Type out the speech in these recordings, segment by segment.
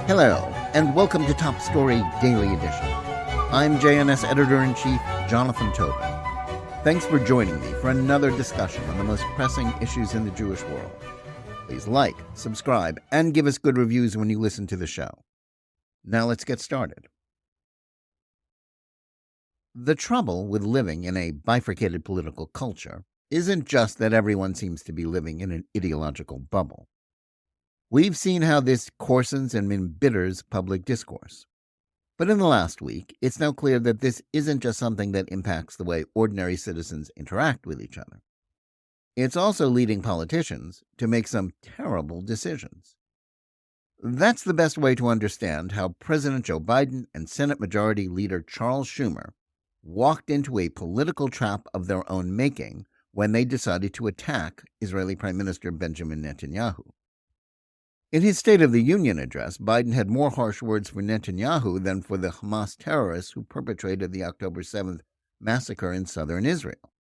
Hello, and welcome to Top Story Daily Edition. I'm JNS Editor-in-Chief Jonathan Tobin. Thanks for joining me for another discussion on the most pressing issues in the Jewish world. Please like, subscribe, and give us good reviews when you listen to the show. Now let's get started. The trouble with living in a bifurcated political culture isn't just that everyone seems to be living in an ideological bubble. We've seen how this coarsens and embitters public discourse. But in the last week, it's now clear that this isn't just something that impacts the way ordinary citizens interact with each other. It's also leading politicians to make some terrible decisions. That's the best way to understand how President Joe Biden and Senate Majority Leader Charles Schumer walked into a political trap of their own making when they decided to attack Israeli Prime Minister Benjamin Netanyahu. In his State of the Union address, Biden had more harsh words for Netanyahu than for the Hamas terrorists who perpetrated the October 7th massacre in southern Israel.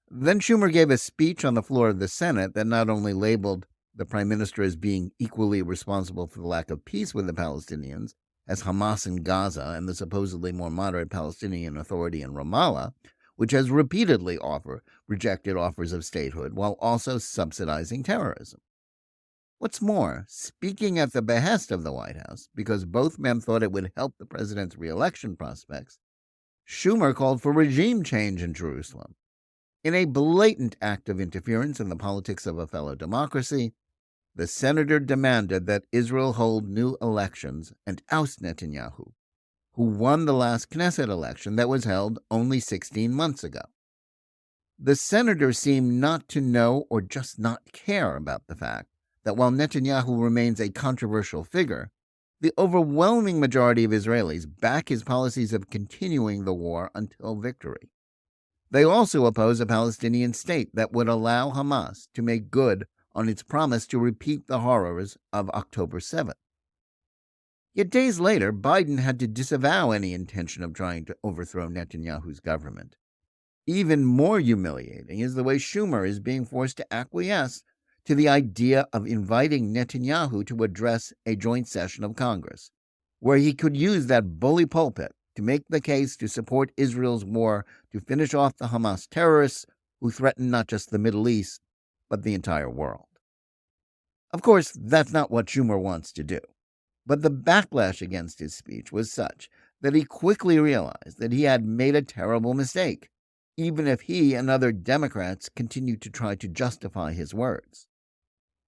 Then Schumer gave a speech on the floor of the Senate that not only labeled the prime minister as being equally responsible for the lack of peace with the Palestinians as Hamas in Gaza and the supposedly more moderate Palestinian Authority in Ramallah, which has repeatedly rejected offers of statehood while also subsidizing terrorism. What's more, speaking at the behest of the White House, because both men thought it would help the president's re-election prospects, Schumer called for regime change in Jerusalem. In a blatant act of interference in the politics of a fellow democracy, the senator demanded that Israel hold new elections and oust Netanyahu, who won the last Knesset election that was held only 16 months ago. The senator seemed not to know or just not care about the fact that while Netanyahu remains a controversial figure, the overwhelming majority of Israelis back his policies of continuing the war until victory. They also oppose a Palestinian state that would allow Hamas to make good on its promise to repeat the horrors of October 7th. Yet days later, Biden had to disavow any intention of trying to overthrow Netanyahu's government. Even more humiliating is the way Schumer is being forced to acquiesce to the idea of inviting Netanyahu to address a joint session of Congress, where he could use that bully pulpit to make the case to support Israel's war to finish off the Hamas terrorists who threaten not just the Middle East, but the entire world. Of course, that's not what Schumer wants to do, but the backlash against his speech was such that he quickly realized that he had made a terrible mistake, even if he and other Democrats continued to try to justify his words.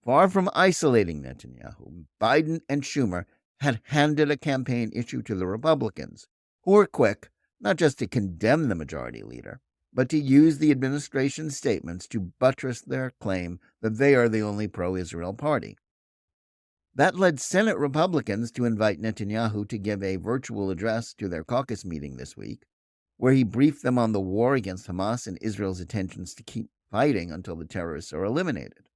Far from isolating Netanyahu, Biden and Schumer had handed a campaign issue to the Republicans, who were quick not just to condemn the majority leader, but to use the administration's statements to buttress their claim that they are the only pro-Israel party. That led Senate Republicans to invite Netanyahu to give a virtual address to their caucus meeting this week, where he briefed them on the war against Hamas and Israel's intentions to keep fighting until the terrorists are eliminated.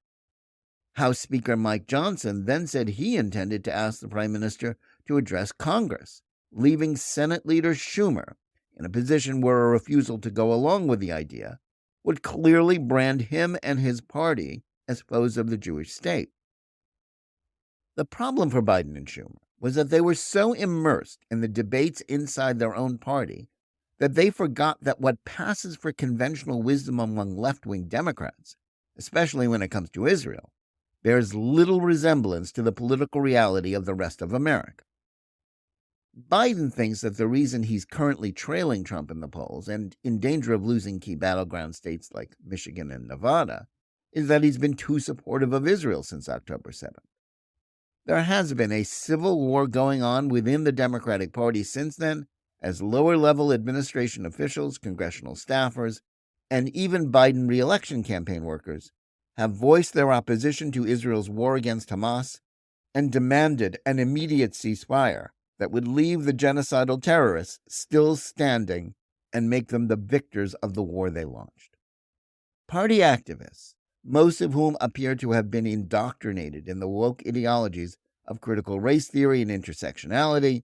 House Speaker Mike Johnson then said he intended to ask the Prime Minister to address Congress, leaving Senate Leader Schumer in a position where a refusal to go along with the idea would clearly brand him and his party as foes of the Jewish state. The problem for Biden and Schumer was that they were so immersed in the debates inside their own party that they forgot that what passes for conventional wisdom among left-wing Democrats, especially when it comes to Israel, bears little resemblance to the political reality of the rest of America. Biden thinks that the reason he's currently trailing Trump in the polls and in danger of losing key battleground states like Michigan and Nevada is that he's been too supportive of Israel since October 7th. There has been a civil war going on within the Democratic Party since then, as lower-level administration officials, congressional staffers, and even Biden re-election campaign workers have voiced their opposition to Israel's war against Hamas and demanded an immediate ceasefire that would leave the genocidal terrorists still standing and make them the victors of the war they launched. Party activists, most of whom appear to have been indoctrinated in the woke ideologies of critical race theory and intersectionality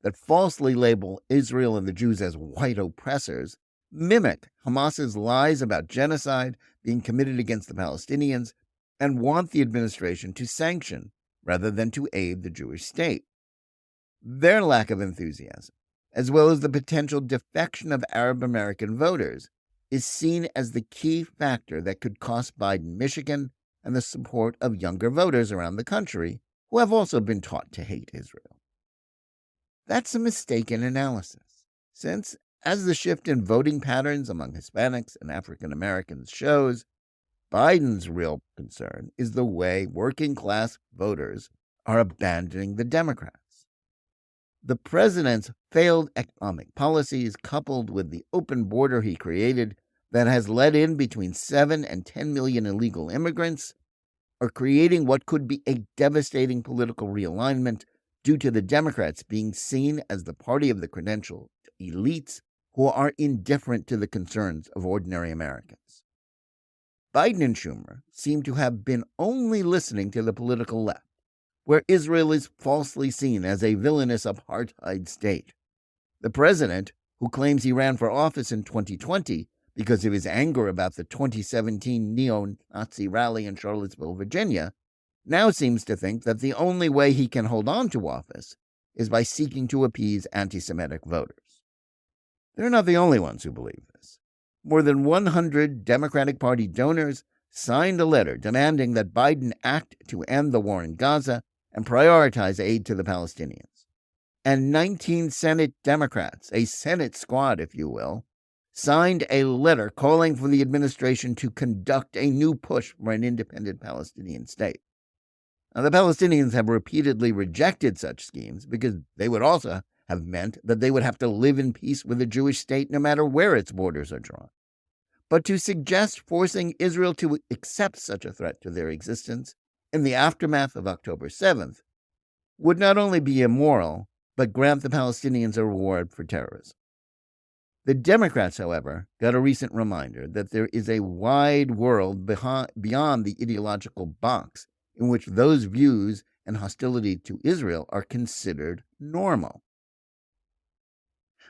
that falsely label Israel and the Jews as white oppressors, mimic Hamas's lies about genocide being committed against the Palestinians and want the administration to sanction rather than to aid the Jewish state. Their lack of enthusiasm, as well as the potential defection of Arab American voters, is seen as the key factor that could cost Biden Michigan and the support of younger voters around the country who have also been taught to hate Israel. That's a mistaken analysis, since, as the shift in voting patterns among Hispanics and African Americans shows, Biden's real concern is the way working-class voters are abandoning the Democrats. The president's failed economic policies, coupled with the open border he created that has let in between 7 and 10 million illegal immigrants, are creating what could be a devastating political realignment due to the Democrats being seen as the party of the credentialed elites who are indifferent to the concerns of ordinary Americans. Biden and Schumer seem to have been only listening to the political left, where Israel is falsely seen as a villainous apartheid state. The president, who claims he ran for office in 2020 because of his anger about the 2017 neo-Nazi rally in Charlottesville, Virginia, now seems to think that the only way he can hold on to office is by seeking to appease anti-Semitic voters. They're not the only ones who believe this. More than 100 Democratic Party donors signed a letter demanding that Biden act to end the war in Gaza and prioritize aid to the Palestinians. And 19 Senate Democrats, a Senate squad, if you will, signed a letter calling for the administration to conduct a new push for an independent Palestinian state. Now, the Palestinians have repeatedly rejected such schemes because they would also have meant that they would have to live in peace with a Jewish state no matter where its borders are drawn. But to suggest forcing Israel to accept such a threat to their existence in the aftermath of October 7th would not only be immoral, but grant the Palestinians a reward for terrorism. The Democrats, however, got a recent reminder that there is a wide world beyond the ideological box in which those views and hostility to Israel are considered normal.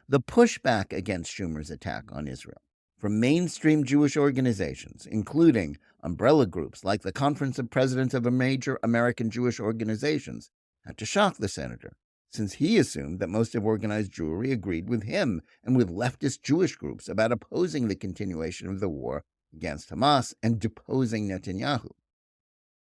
The pushback against Schumer's attack on Israel from mainstream Jewish organizations, including umbrella groups like the Conference of Presidents of Major American Jewish Organizations, had to shock the senator, since he assumed that most of organized Jewry agreed with him and with leftist Jewish groups about opposing the continuation of the war against Hamas and deposing Netanyahu.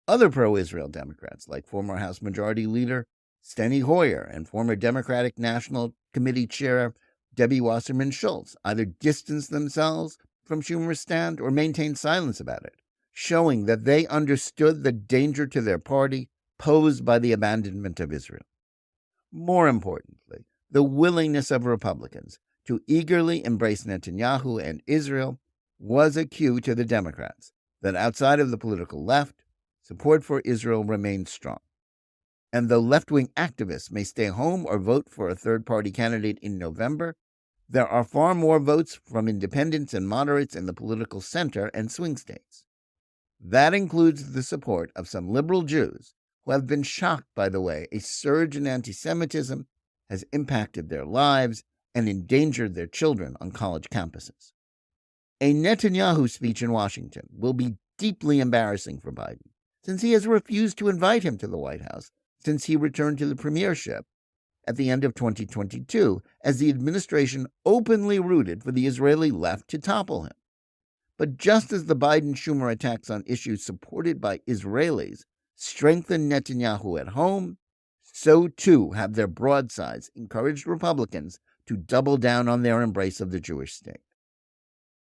Other pro-Israel Democrats, like former House Majority Leader Steny Hoyer and former Democratic National Committee Chair Debbie Wasserman Schultz, either distanced themselves from Schumer's stand or maintained silence about it, showing that they understood the danger to their party posed by the abandonment of Israel. More importantly, the willingness of Republicans to eagerly embrace Netanyahu and Israel was a cue to the Democrats that outside of the political left, support for Israel remains strong. And though left-wing activists may stay home or vote for a third-party candidate in November, there are far more votes from independents and moderates in the political center and swing states. That includes the support of some liberal Jews who have been shocked by the way a surge in anti-Semitism has impacted their lives and endangered their children on college campuses. A Netanyahu speech in Washington will be deeply embarrassing for Biden, since he has refused to invite him to the White House since he returned to the premiership at the end of 2022, as the administration openly rooted for the Israeli left to topple him. But just as the Biden-Schumer attacks on issues supported by Israelis strengthened Netanyahu at home, so too have their broadsides encouraged Republicans to double down on their embrace of the Jewish state.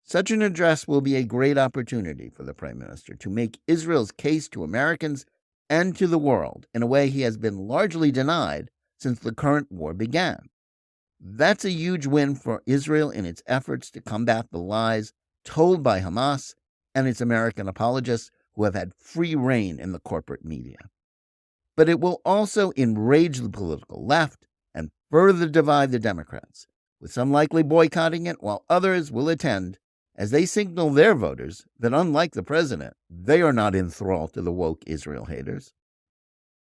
Such an address will be a great opportunity for the Prime Minister to make Israel's case to Americans and to the world in a way he has been largely denied since the current war began. That's a huge win for Israel in its efforts to combat the lies told by Hamas and its American apologists who have had free rein in the corporate media. But it will also enrage the political left and further divide the Democrats, with some likely boycotting it while others will attend as they signal their voters that, unlike the president, they are not enthralled to the woke Israel haters.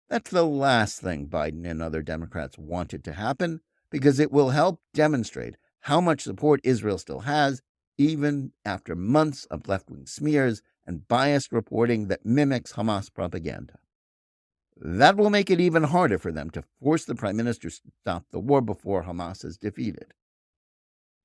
That's the last thing Biden and other Democrats wanted to happen, because it will help demonstrate how much support Israel still has, even after months of left-wing smears and biased reporting that mimics Hamas propaganda. That will make it even harder for them to force the prime minister to stop the war before Hamas is defeated.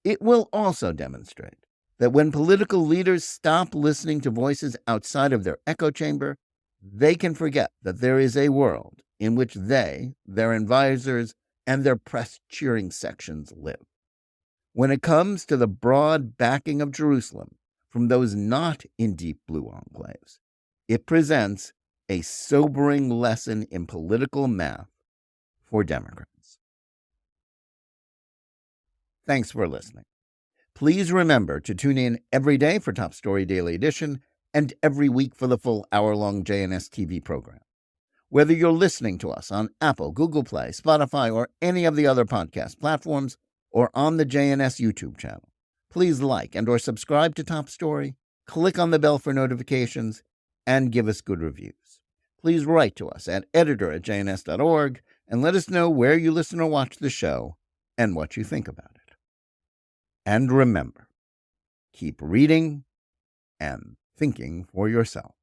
It will also demonstrate that when political leaders stop listening to voices outside of their echo chamber, they can forget that there is a world in which they, their advisors, and their press cheering sections live. When it comes to the broad backing of Jerusalem from those not in deep blue enclaves, it presents a sobering lesson in political math for Democrats. Thanks for listening. Please remember to tune in every day for Top Story Daily Edition and every week for the full hour-long JNS TV program. Whether you're listening to us on Apple, Google Play, Spotify, or any of the other podcast platforms, or on the JNS YouTube channel, please like and or subscribe to Top Story, click on the bell for notifications, and give us good reviews. Please write to us at editor@jns.org and let us know where you listen or watch the show and what you think about it. And remember, keep reading and thinking for yourself.